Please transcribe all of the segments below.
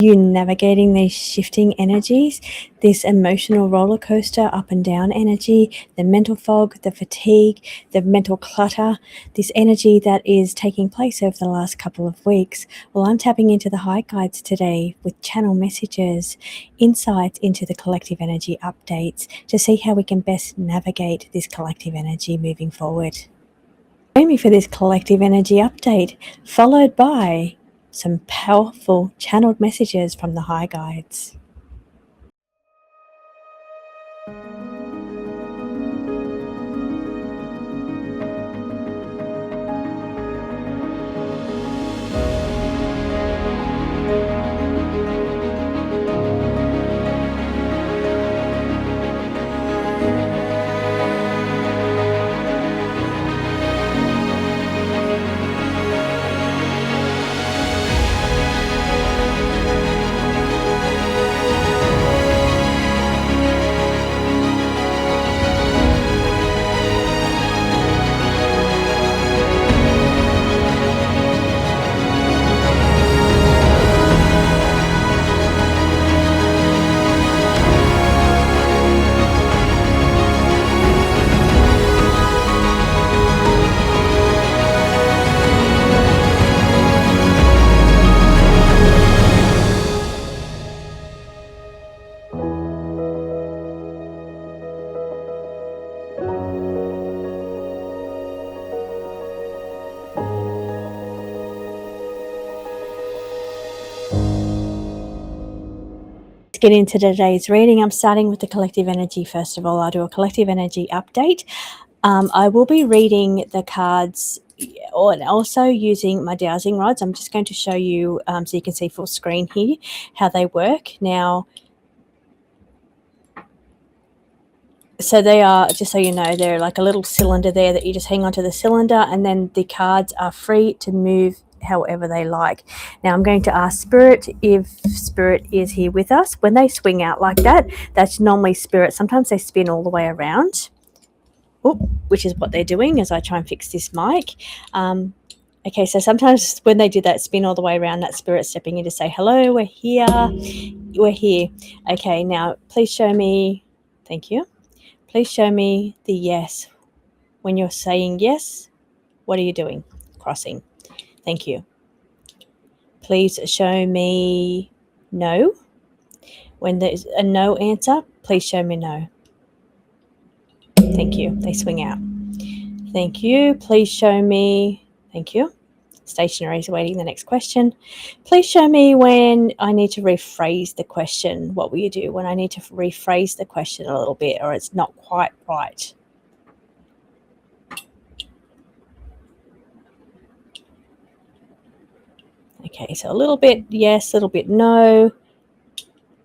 You navigating these shifting energies, this emotional roller coaster, up and down energy, the mental fog, the fatigue, the mental clutter, this energy that is taking place over the last couple of weeks. Well, I'm tapping into the high guides today with channel messages, insights into the collective energy updates to see how we can best navigate this collective energy moving forward. Join me for this collective energy update, followed by some powerful channeled messages from the high guides. Get into today's reading. I'm starting with the collective energy first of all. I'll do a collective energy update. I will be reading the cards and also using my dowsing rods. I'm just going to show you so you can see full screen here how they work. Now, so they are, just so you know, they're like a little cylinder there that you just hang onto the cylinder, and then the cards are free to move however they like. Now I'm going to ask Spirit if Spirit is here with us. When they swing out like that, that's normally Spirit. Sometimes they spin all the way around, which is what they're doing as I try and fix this mic. Okay, so sometimes when they do that spin all the way around, that's Spirit stepping in to say, hello, we're here, we're here. Okay, now please show me, thank you. Please show me the yes. When you're saying yes, what are you doing? Crossing. Thank you. Please show me no. When there's a no answer, please show me no. Thank you. They swing out. Thank you. Please show me, thank you. Stationary is awaiting the next question. Please show me when I need to rephrase the question. What will you do when I need to rephrase the question a little bit or it's not quite right? Okay, so a little bit yes, a little bit no.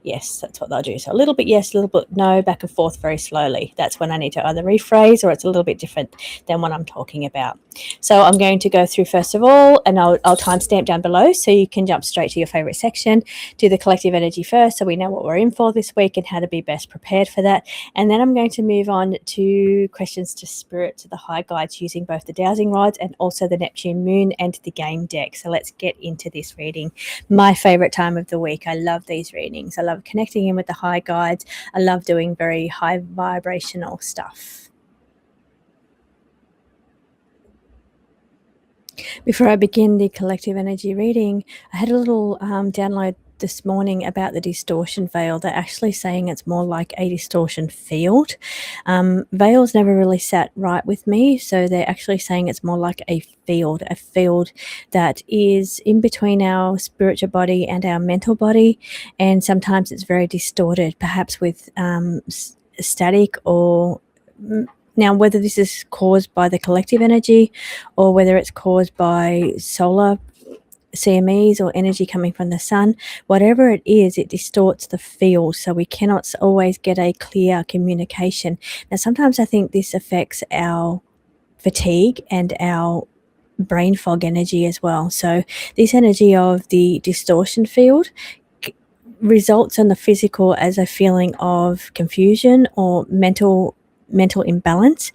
Yes, that's what they'll do. So a little bit yes, a little bit no, back and forth very slowly. That's when I need to either rephrase or it's a little bit different than what I'm talking about. So I'm going to go through first of all, and I'll timestamp down below so you can jump straight to your favorite section. Do the collective energy first so we know what we're in for this week and how to be best prepared for that. And then I'm going to move on to questions to Spirit, to the high guides, using both the dowsing rods and also the Neptune moon and the game deck. So let's get into this reading. My favorite time of the week. I love these readings. I love connecting in with the high guides. I love doing very high vibrational stuff. Before I begin the collective energy reading, I had a little download this morning about the distortion veil. They're actually saying it's more like a distortion field. Veils never really sat right with me, so they're actually saying it's more like a field that is in between our spiritual body and our mental body, and sometimes it's very distorted, perhaps with static or now, whether this is caused by the collective energy or whether it's caused by solar CMEs or energy coming from the sun, whatever it is, it distorts the field, so we cannot always get a clear communication. Now, sometimes I think this affects our fatigue and our brain fog energy as well. So this energy of the distortion field results in the physical as a feeling of confusion or mental imbalance.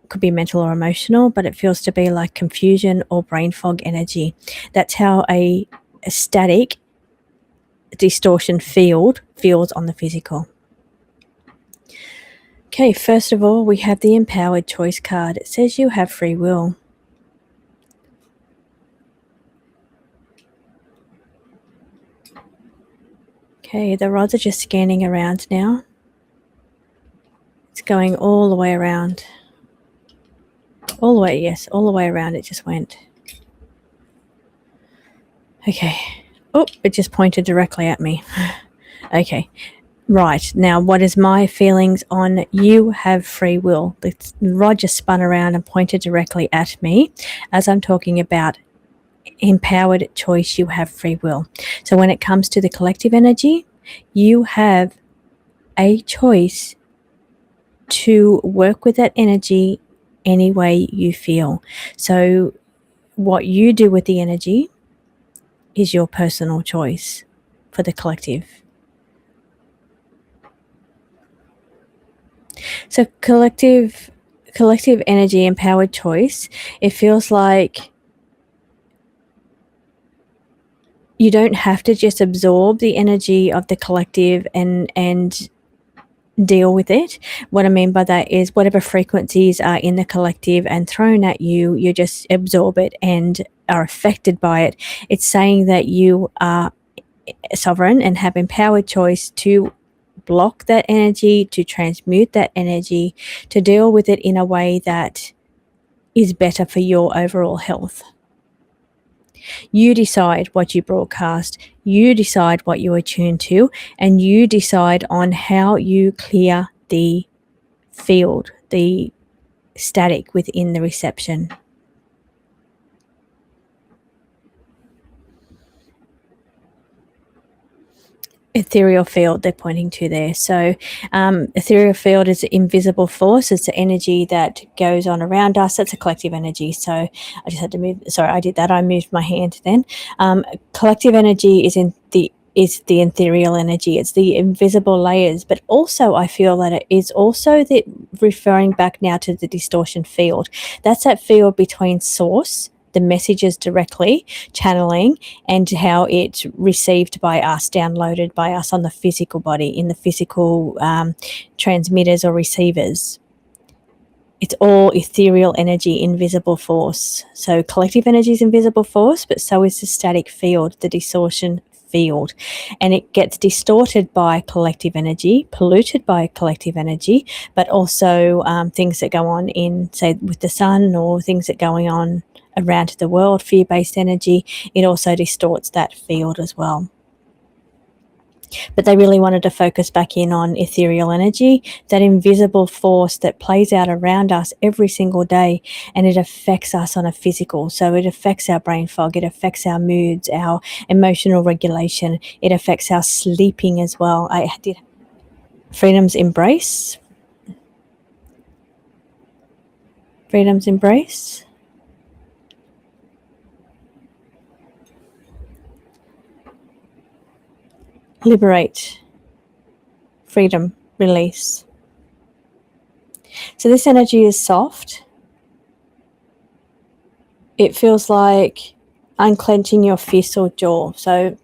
Could be mental or emotional, but it feels to be like confusion or brain fog energy. That's how a static distortion field feels on the physical. Okay, first of all, we have the empowered choice card. It says you have free will. Okay, the rods are just scanning around now. It's going all the way around. All the way, yes, all the way around it just went. Okay. Oh, it just pointed directly at me. Okay. Right. Now, what is my feelings on you have free will? The rod just spun around and pointed directly at me as I'm talking about empowered choice. You have free will. So when it comes to the collective energy, you have a choice to work with that energy any way you feel. So what you do with the energy is your personal choice for the collective. So collective energy, empowered choice, it feels like you don't have to just absorb the energy of the collective and deal with it. What I mean by that is whatever frequencies are in the collective and thrown at you, you just absorb it and are affected by it. It's saying that you are sovereign and have empowered choice to block that energy, to transmute that energy, to deal with it in a way that is better for your overall health. You decide what you broadcast, you decide what you attune to, and you decide on how you clear the field, the static within the reception. Ethereal field they're pointing to there. So ethereal field is an invisible force. It's the energy that goes on around us. That's a collective energy. So I just had to move. Sorry, I did that. I moved my hand then. Collective energy is the ethereal energy. It's the invisible layers, but also I feel that it is also the referring back now to the distortion field. That's that field between source, the messages directly channeling, and how it's received by us, downloaded by us on the physical body, in the physical transmitters or receivers. It's all ethereal energy, invisible force. So collective energy is invisible force, but so is the static field, the distortion field. And it gets distorted by collective energy, polluted by collective energy, but also things that go on in, say, with the sun, or things that are going on around the world, fear-based energy. It also distorts that field as well. But they really wanted to focus back in on ethereal energy, that invisible force that plays out around us every single day, and it affects us on a physical. So it affects our brain fog, it affects our moods, our emotional regulation, it affects our sleeping as well. I did freedom's embrace. Freedom's embrace. Liberate, freedom, release. So this energy is soft. It feels like unclenching your fist or jaw. So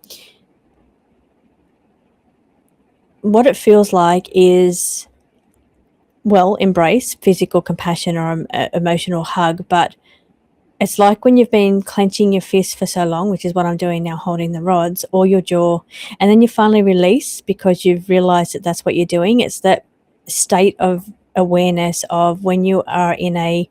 what it feels like is, well, embrace, physical compassion or emotional hug, but it's like when you've been clenching your fist for so long, which is what I'm doing now, holding the rods, or your jaw, and then you finally release because you've realized that that's what you're doing. It's that state of awareness of when you are in a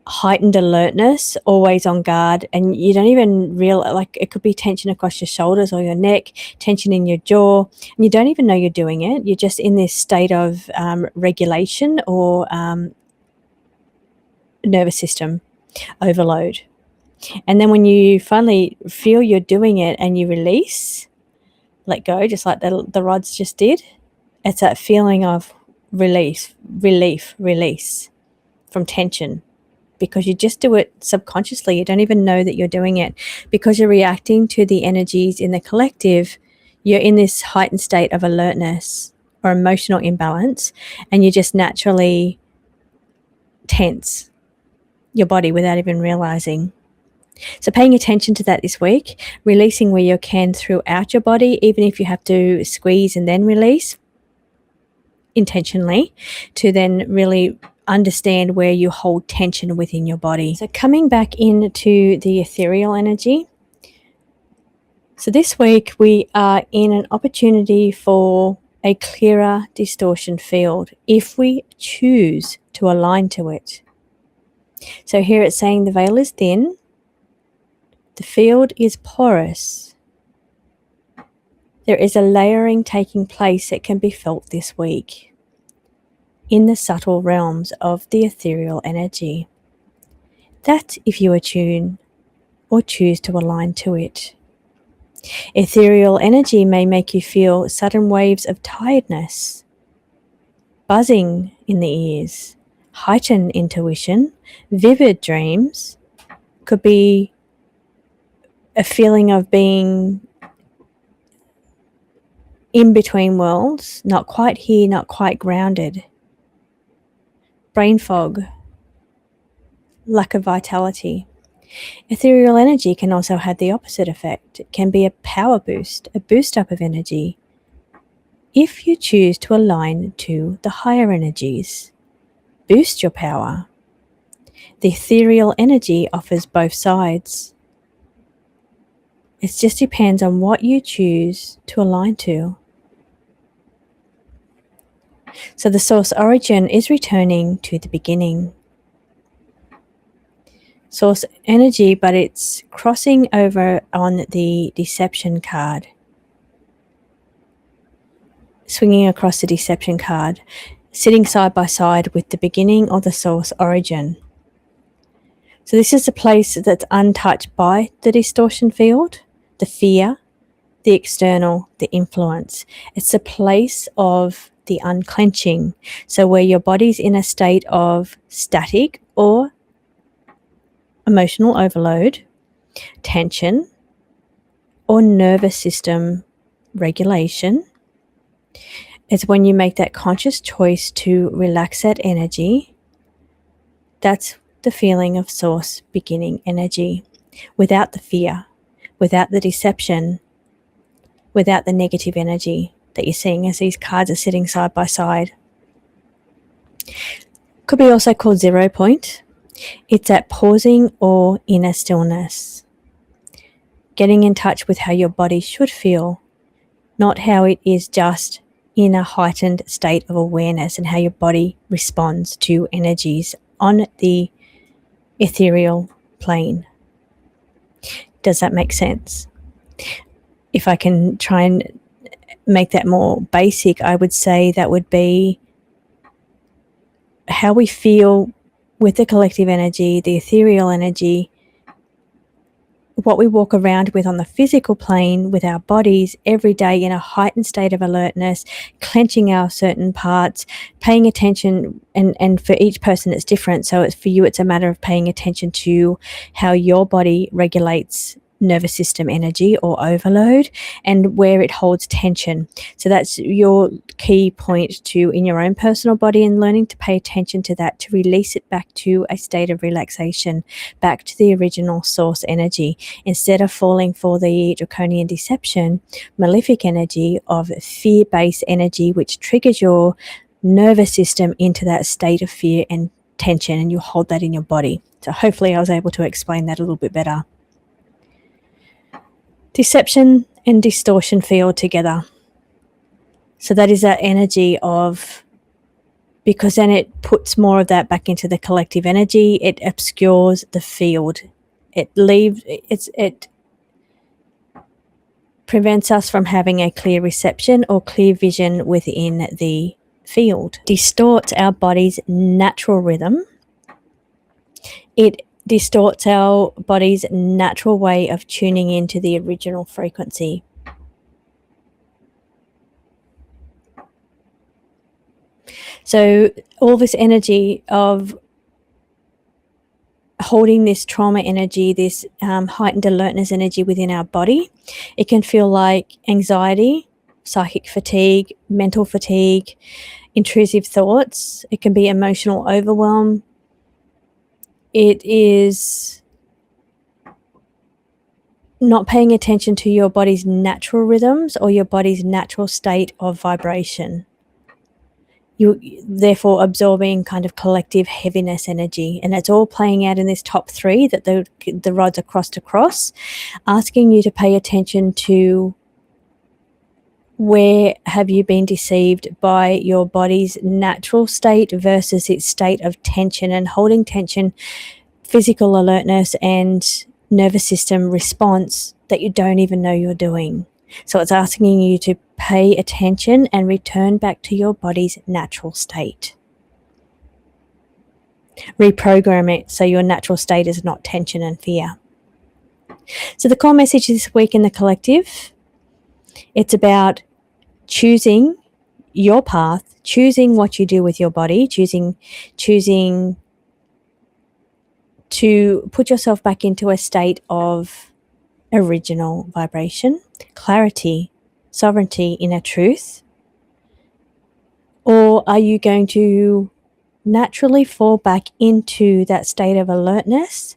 heightened alertness, always on guard, and you don't even realize, like, it could be tension across your shoulders or your neck, tension in your jaw, and you don't even know you're doing it. You're just in this state of regulation or nervous system overload. And then when you finally feel you're doing it and you release, let go, just like the rods just did, it's that feeling of release from tension, because you just do it subconsciously. You don't even know that you're doing it because you're reacting to the energies in the collective. You're in this heightened state of alertness or emotional imbalance, and you just naturally tense your body without even realizing. So paying attention to that this week, releasing where you can throughout your body, even if you have to squeeze and then release intentionally, to then really understand where you hold tension within your body. So coming back into the ethereal energy. So this week we are in an opportunity for a clearer distortion field if we choose to align to it. So here it's saying the veil is thin, the field is porous. There is a layering taking place that can be felt this week in the subtle realms of the ethereal energy. That if you attune or choose to align to it. Ethereal energy may make you feel sudden waves of tiredness, buzzing in the ears, heightened intuition, vivid dreams. Could be a feeling of being in between worlds, not quite here, not quite grounded. Brain fog, lack of vitality. Ethereal energy can also have the opposite effect. It can be a power boost, a boost up of energy, if you choose to align to the higher energies. Boost your power. The ethereal energy offers both sides. It just depends on what you choose to align to. So the source origin is returning to the beginning. Source energy, but it's crossing over on the deception card. Swinging across the deception card, sitting side by side with the beginning or the source origin. So this is a place that's untouched by the distortion field, the fear, the external, the influence. It's a place of the unclenching. So where your body's in a state of static or emotional overload, tension, or nervous system regulation. It's when you make that conscious choice to relax that energy. That's the feeling of source beginning energy, without the fear, without the deception, without the negative energy that you're seeing as these cards are sitting side by side. Could be also called 0 point. It's that pausing or inner stillness. Getting in touch with how your body should feel, not how it is just in a heightened state of awareness, and how your body responds to energies on the ethereal plane. Does that make sense? If I can try and make that more basic, I would say that would be how we feel with the collective energy, the ethereal energy, what we walk around with on the physical plane with our bodies every day in a heightened state of alertness, clenching our certain parts, paying attention, and for each person it's different. So for you, it's a matter of paying attention to how your body regulates nervous system energy or overload and where it holds tension. So that's your key point to in your own personal body, and learning to pay attention to that, to release it back to a state of relaxation, back to the original source energy, instead of falling for the draconian deception, malefic energy of fear-based energy, which triggers your nervous system into that state of fear and tension, and you hold that in your body. So hopefully I was able to explain that a little bit better. Deception and distortion field together. So that is that energy of, because then it puts more of that back into the collective energy, it obscures the field. It prevents us from having a clear reception or clear vision within the field. Distorts our body's natural rhythm. It distorts our body's natural way of tuning into the original frequency. So all this energy of holding this trauma energy, this heightened alertness energy within our body, it can feel like anxiety, psychic fatigue, mental fatigue, intrusive thoughts. It can be emotional overwhelm. It is not paying attention to your body's natural rhythms or your body's natural state of vibration. You therefore absorbing kind of collective heaviness energy, and it's all playing out in this top 3 that the rods are crossed across, asking you to pay attention to where have you been deceived by your body's natural state versus its state of tension, and holding tension, physical alertness and nervous system response that you don't even know you're doing. So it's asking you to pay attention and return back to your body's natural state. Reprogram it so your natural state is not tension and fear. So the core message this week in the collective, it's about choosing your path, choosing what you do with your body, choosing to put yourself back into a state of original vibration, clarity, sovereignty, inner truth? Or are you going to naturally fall back into that state of alertness,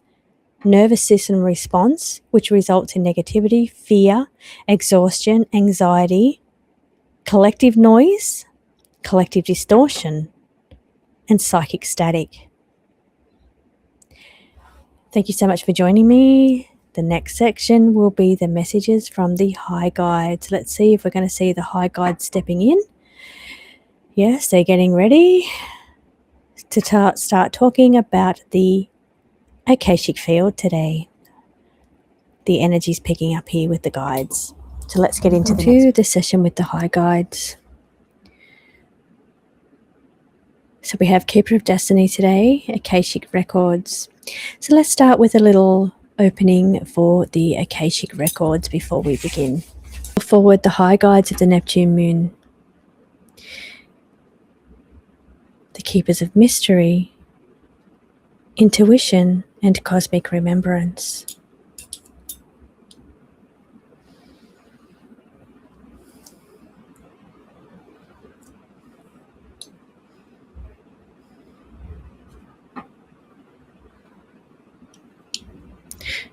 nervous system response, which results in negativity, fear, exhaustion, anxiety, collective noise, collective distortion, and psychic static? Thank you so much for joining me. The next section will be the messages from the high guides. Let's see if we're going to see the high guides stepping in. Yes, they're getting ready to start talking about the Akashic field today. The energy's picking up here with the guides. So let's get into the session with the high guides. So we have Keeper of Destiny today, Akashic Records. So let's start with a little opening for the Akashic Records before we begin. Forward the high guides of the Neptune moon, the keepers of mystery, intuition, and cosmic remembrance.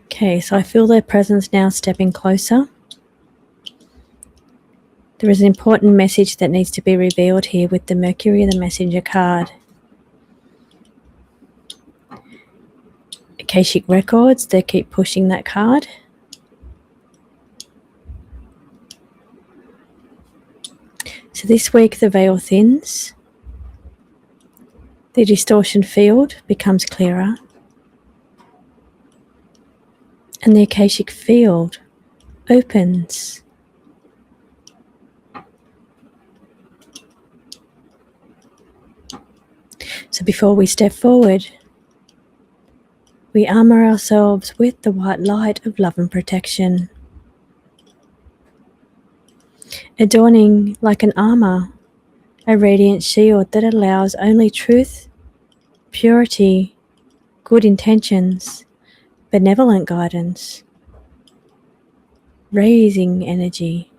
Okay, so I feel their presence now stepping closer. There is an important message that needs to be revealed here with the Mercury and the Messenger card. Akashic Records, they keep pushing that card. So this week the veil thins. The distortion field becomes clearer. And the Akashic field opens. So before we step forward, we armor ourselves with the white light of love and protection, adorning like an armor, a radiant shield that allows only truth, purity, good intentions, benevolent guidance, raising energy,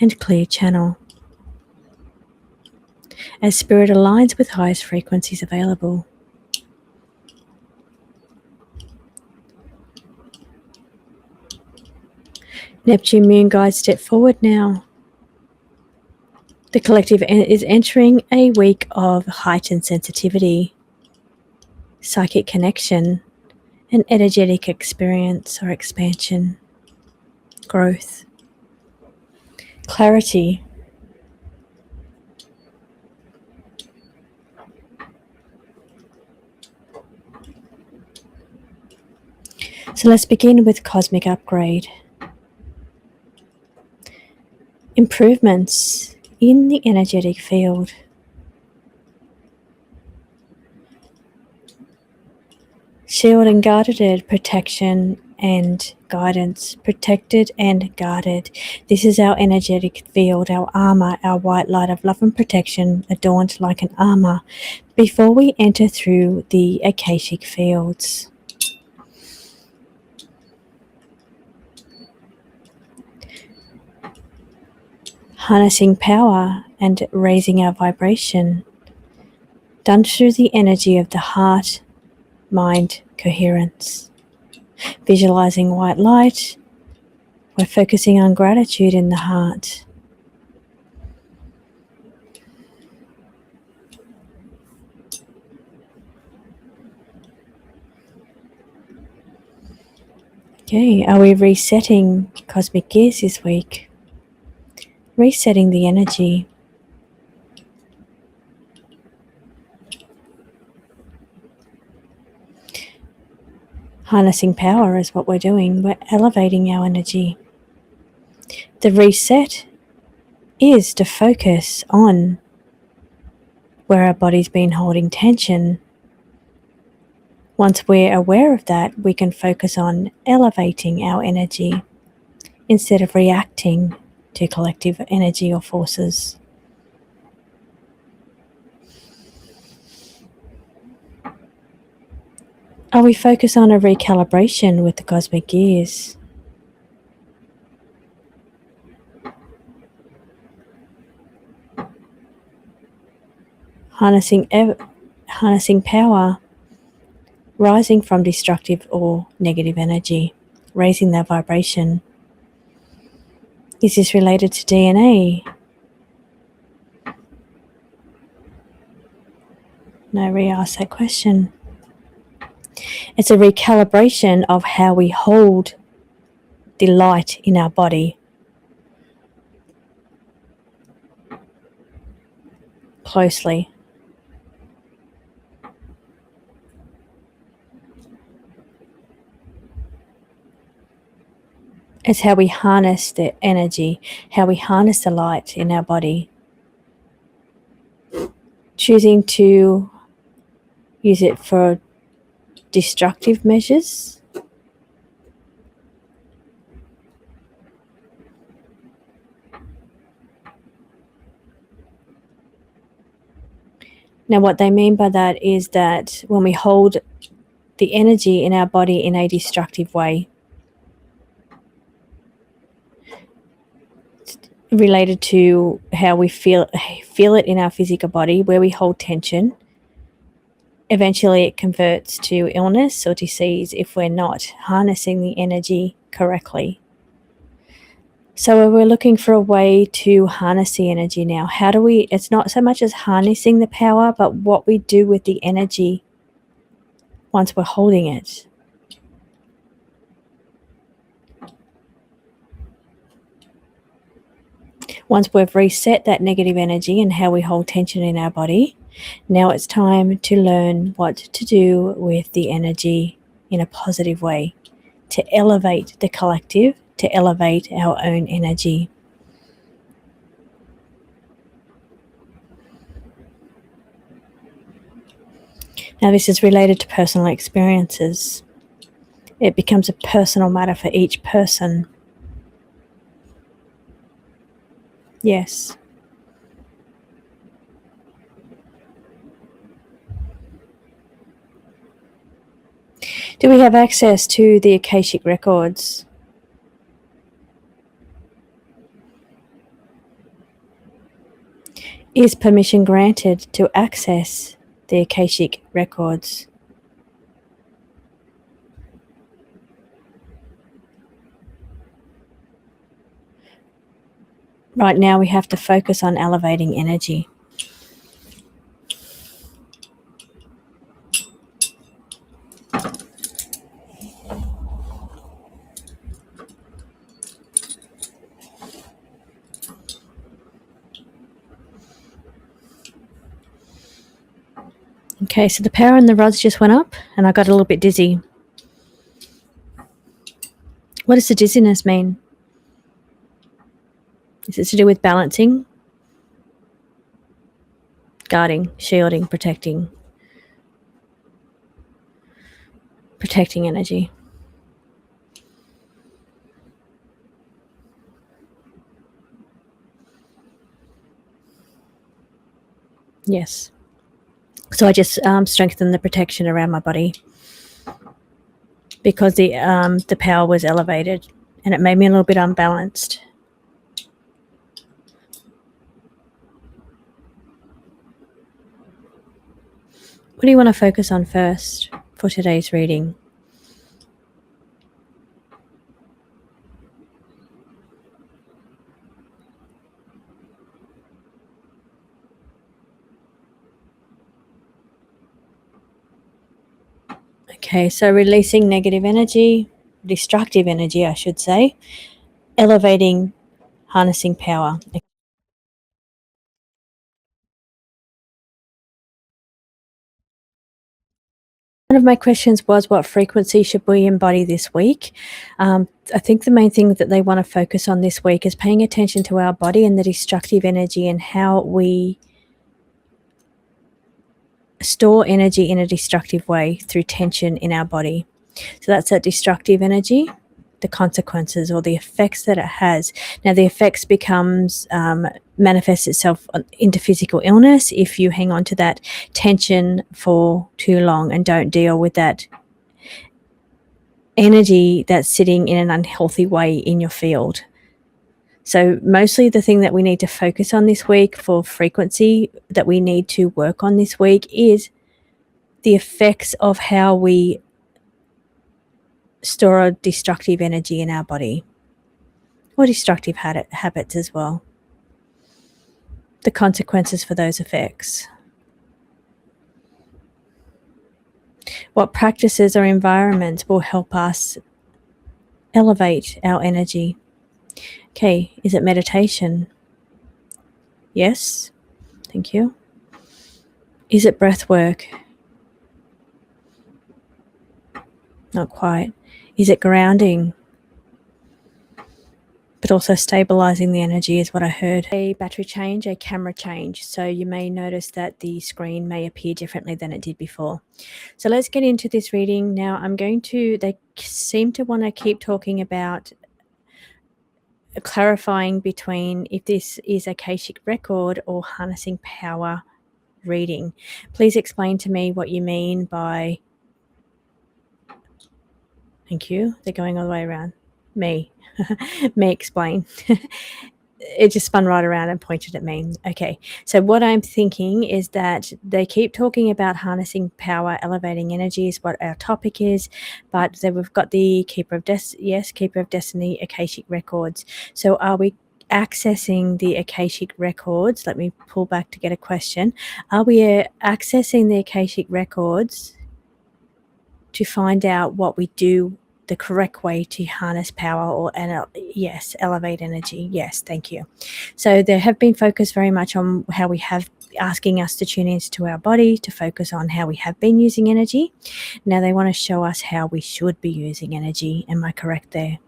and clear channel, as spirit aligns with highest frequencies available. Neptune moon guides step forward now. The collective is entering a week of heightened sensitivity, psychic connection, and energetic experience or expansion, growth, clarity, so let's begin with cosmic upgrade. Improvements in the energetic field. Shield and guarded protection and guidance. Protected and guarded. This is our energetic field, our armor, our white light of love and protection, adorned like an armor, before we enter through the Akashic fields. Harnessing power and raising our vibration, done through the energy of the heart, mind, coherence. Visualizing white light We're focusing on gratitude in the heart. Okay, are we resetting cosmic gears this week? Resetting the energy. Harnessing power is what we're doing. We're elevating our energy. The reset is to focus on where our body's been holding tension. Once we're aware of that, we can focus on elevating our energy instead of reacting to collective energy or forces. Are we focused on a recalibration with the cosmic gears? Harnessing power, rising from destructive or negative energy, raising their vibration. Is this related to DNA? No, re-ask that question. It's a recalibration of how we hold the light in our body closely. It's how we harness the energy, how we harness the light in our body. Choosing to use it for destructive measures. Now, what they mean by that is that when we hold the energy in our body in a destructive way, related to how we feel it in our physical body, where we hold tension, eventually it converts to illness or disease if we're not harnessing the energy correctly. So we're looking for a way to harness the energy now. How do we, it's not so much as harnessing the power, but what we do with the energy once we're holding it. Once we've reset that negative energy and how we hold tension in our body, now it's time to learn what to do with the energy in a positive way, to elevate the collective, to elevate our own energy. Now, this is related to personal experiences. It becomes a personal matter for each person. Yes. Do we have access to the Akashic Records? Is permission granted to access the Akashic Records? Right now we have to focus on elevating energy. Okay, so the power in the rods just went up and I got a little bit dizzy. What does the dizziness mean? Is it to do with balancing, guarding, shielding, protecting energy? Yes. So I just strengthened the protection around my body because the power was elevated and it made me a little bit unbalanced. What do you want to focus on first for today's reading? Okay, so releasing negative energy, destructive energy, I should say, elevating, harnessing power. One of my questions was, what frequency should we embody this week? I think the main thing that they want to focus on this week is paying attention to our body and the destructive energy and how we store energy in a destructive way through tension in our body. So that's that destructive energy, the consequences or the effects that it has. Now, the effects manifests itself into physical illness if you hang on to that tension for too long and don't deal with that energy that's sitting in an unhealthy way in your field. So mostly the thing that we need to focus on this week for frequency that we need to work on this week is the effects of how we store destructive energy in our body, or destructive habits as well. The consequences for those effects. What practices or environments will help us elevate our energy? Okay, is it meditation? Yes, thank you. Is it breath work? Not quite. Is it grounding? But also stabilizing the energy is what I heard. A battery change, a camera change. So you may notice that the screen may appear differently than it did before. So let's get into this reading. Now they seem to want to keep talking about clarifying between if this is Akashic record or harnessing power reading. Please explain to me what you mean by... Thank you. They're going all the way around. Me. Me explain. It just spun right around and pointed at me. Okay, so what I'm thinking is that they keep talking about harnessing power, elevating energy is what our topic is, but then we've got the Keeper of Destiny, Akashic Records. So are we accessing the Akashic Records? Let me pull back to get a question. Are we accessing the Akashic Records to find out what we do the correct way to harness power yes, elevate energy? Yes, thank you. So they have been focused very much on how we have asking us to tune into our body, to focus on how we have been using energy. Now they want to show us how we should be using energy. Am I correct there?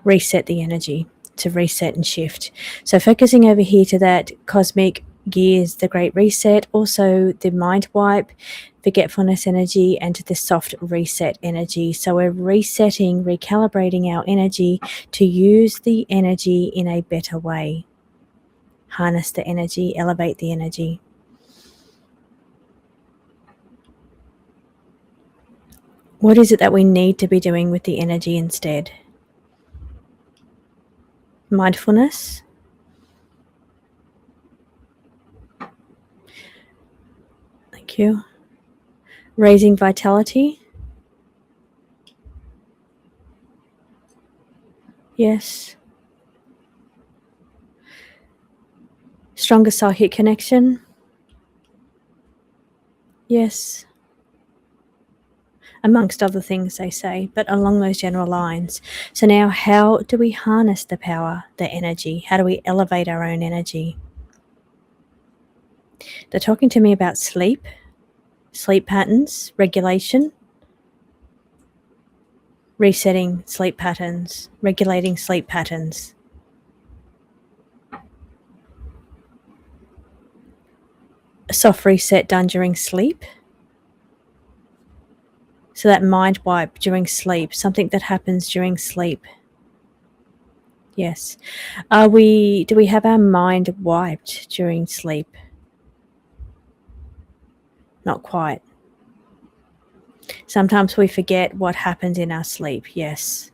Reset the energy, to reset and shift. So focusing over here to that cosmic gears, the great reset, also the mind wipe, forgetfulness energy, and to the soft reset energy. So we're resetting, recalibrating our energy to use the energy in a better way. Harness the energy, elevate the energy. What is it that we need to be doing with the energy instead? Mindfulness. Thank you. Raising vitality. Yes. Stronger psychic connection. Yes. Amongst other things, they say, but along those general lines. So now, how do we harness the power, the energy? How do we elevate our own energy? They're talking to me about sleep patterns, regulation, resetting sleep patterns, regulating sleep patterns. A soft reset done during sleep. So that mind wipe during sleep, something that happens during sleep. Yes. Do we have our mind wiped during sleep? Not quite. Sometimes we forget what happens in our sleep. Yes.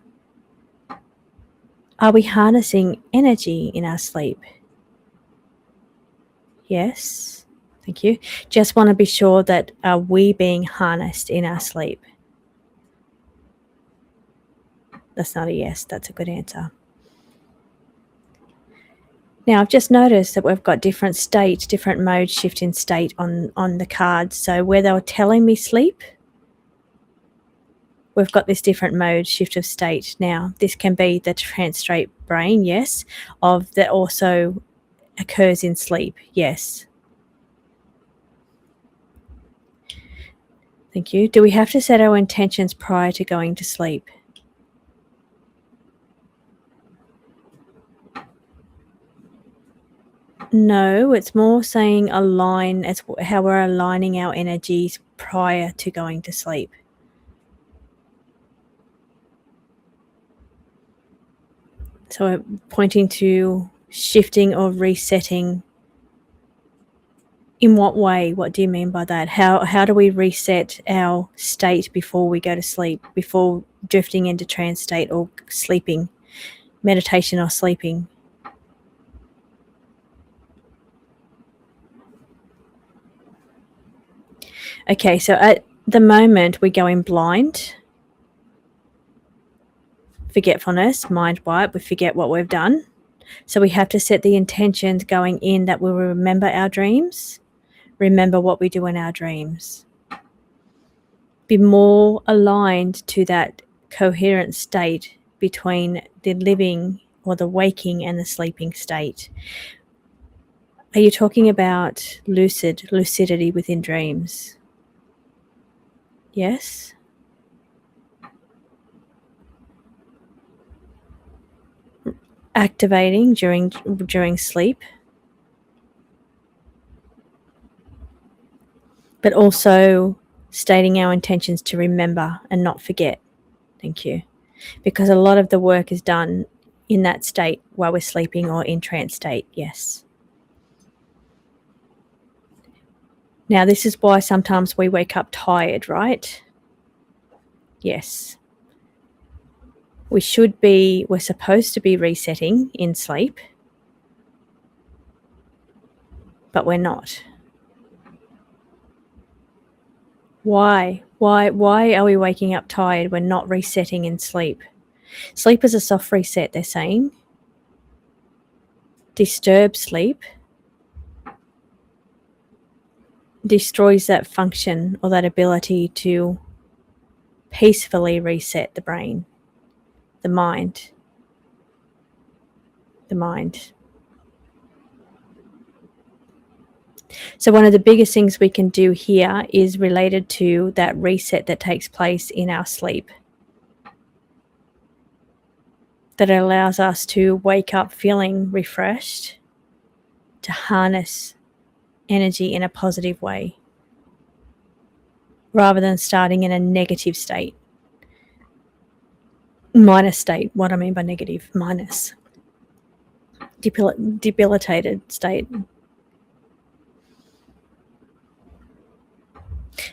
Are we harnessing energy in our sleep? Yes. Thank you. Just want to be sure that are we being harnessed in our sleep? That's not a yes. That's a good answer. Now, I've just noticed that we've got different mode shift in state on the cards. So where they were telling me sleep, we've got this different mode shift of state. Now, this can be the trance state brain, yes, of that also occurs in sleep, yes. Thank you. Do we have to set our intentions prior to going to sleep? No, it's more saying align, it's how we're aligning our energies prior to going to sleep. So we're pointing to shifting or resetting. In what way? What do you mean by that? How do we reset our state before we go to sleep, before drifting into trance state or sleeping, meditation or sleeping? Okay, so at the moment we go in blind, forgetfulness, mind wipe, we forget what we've done. So we have to set the intentions going in that we will remember our dreams, remember what we do in our dreams. Be more aligned to that coherent state between the living or the waking and the sleeping state. Are you talking about lucidity within dreams? Yes? Activating during sleep, but also stating our intentions to remember and not forget. Thank you. Because a lot of the work is done in that state while we're sleeping or in trance state, yes. Now, this is why sometimes we wake up tired, right? Yes. We're supposed to be resetting in sleep, but we're not. Why? Why are we waking up tired? We're not resetting in sleep. Sleep is a soft reset, they're saying. Disturbed sleep destroys that function or that ability to peacefully reset the brain, the mind. So one of the biggest things we can do here is related to that reset that takes place in our sleep. That allows us to wake up feeling refreshed, to harness energy in a positive way, rather than starting in a negative state. Minus state, what I mean by negative, minus. Debilitated state.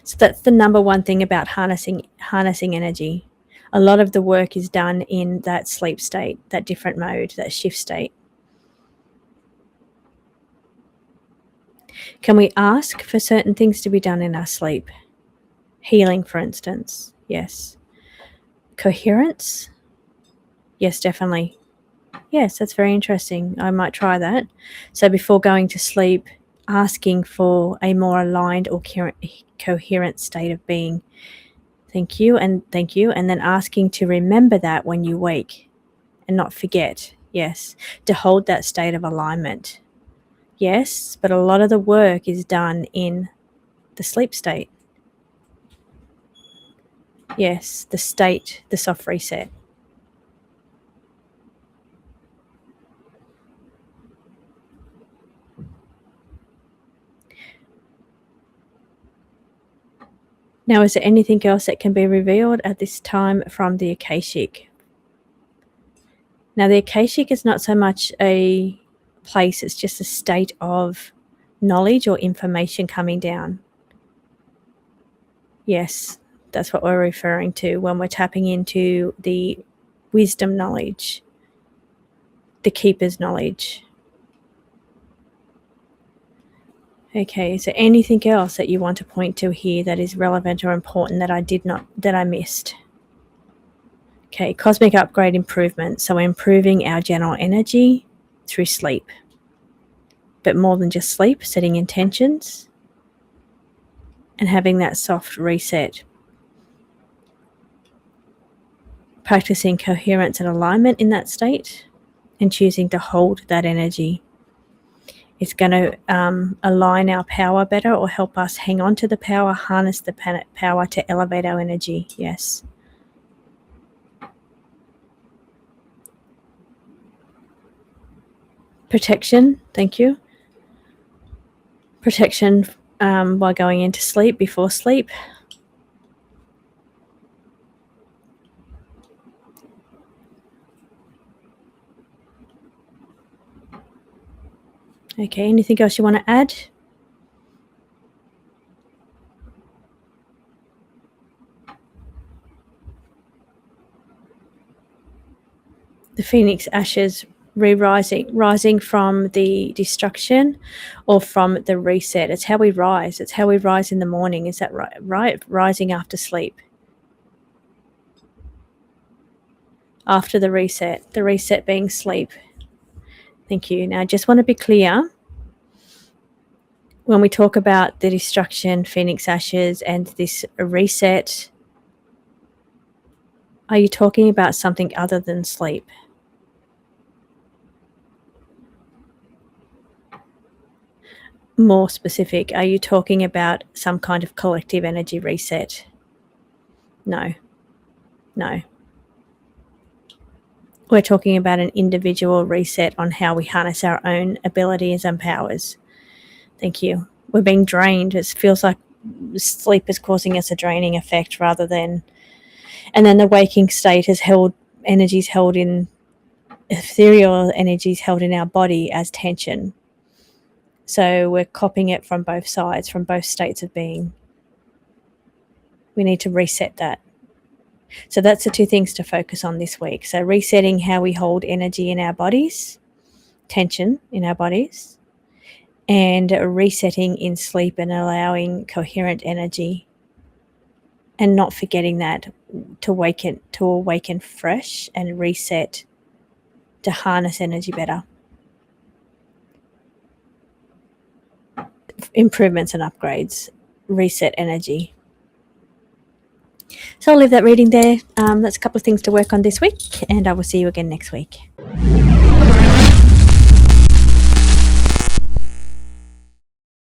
So that's the number one thing about harnessing energy. A lot of the work is done in that sleep state, that different mode, that shift state. Can we ask for certain things to be done in our sleep? Healing, for instance. Yes. Coherence? Yes, definitely. Yes, that's very interesting. I might try that. So before going to sleep, asking for a more aligned or coherent state of being. Thank you. And then asking to remember that when you wake and not forget. Yes. To hold that state of alignment. Yes, but a lot of the work is done in the sleep state. Yes, the state, the soft reset. Now, is there anything else that can be revealed at this time from the Akashic? Now, the Akashic is not so much a place, it's just a state of knowledge or information coming down. Yes, that's what we're referring to when we're tapping into the wisdom knowledge, the keeper's knowledge. Okay, is there anything else that you want to point to here that is relevant or important that I missed? Okay, cosmic upgrade improvement. So we're improving our general energy through sleep. but more than just sleep, setting intentions and having that soft reset. Practicing coherence and alignment in that state and choosing to hold that energy. It's going to align our power better or help us hang on to the power, harness the power to elevate our energy. Yes. Protection. Thank you. Protection while going into sleep, before sleep. Okay, anything else you want to add? The phoenix ashes rising from the destruction or from the reset. It's how we rise. It's how we rise in the morning. Is that right? Rising after sleep. After the reset being sleep. Thank you. Now, I just want to be clear. When we talk about the destruction, phoenix ashes, and this reset, are you talking about something other than sleep? More specific, are you talking about some kind of collective energy reset? No. We're talking about an individual reset on how we harness our own abilities and powers. Thank you. We're being drained. It feels like sleep is causing us a draining effect rather than... And then the waking state has held energies held in... ethereal energies held in our body as tension. So we're copying it from both sides, from both states of being. We need to reset that. So that's the two things to focus on this week. So resetting how we hold energy in our bodies, tension in our bodies, and resetting in sleep and allowing coherent energy, and not forgetting that to awaken fresh and reset to harness energy better. Improvements and upgrades, reset energy. So I'll leave that reading there. That's a couple of things to work on this week, and I will see you again next week.